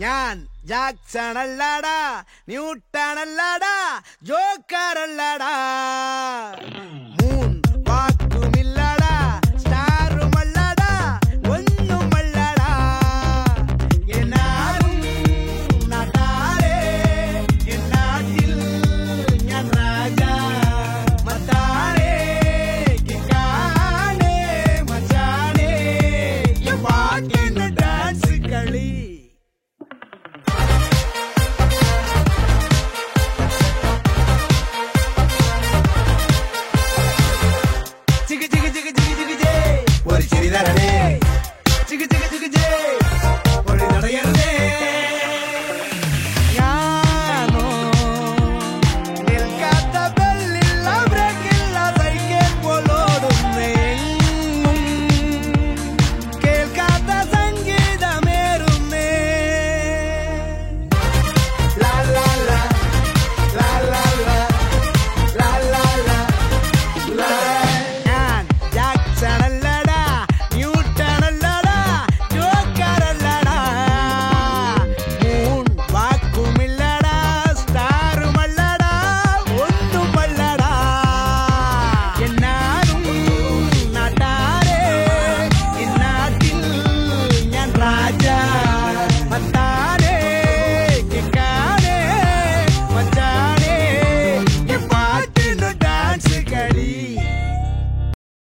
ഞാൻ Jackson അല്ലാടാ, newton അല്ലാടാ, Joker അല്ലാടാ, moon വാക്കുമില്ലാടാ, സ്റ്റാറുമല്ലാടാ, ഒന്നുമല്ലാടാ, എന്നാലും നാട്ടാരെ എന്നാട്ടിൽ ഞാൻ രാജാ, മത്താരെ കിക്കാനെ മച്ചാനെ പാട്ടിന് ഡാൻസ് കളി. Chicka chicka chicka chicka chicka jay, what a chitty that a day. Chicka chicka chicka jay.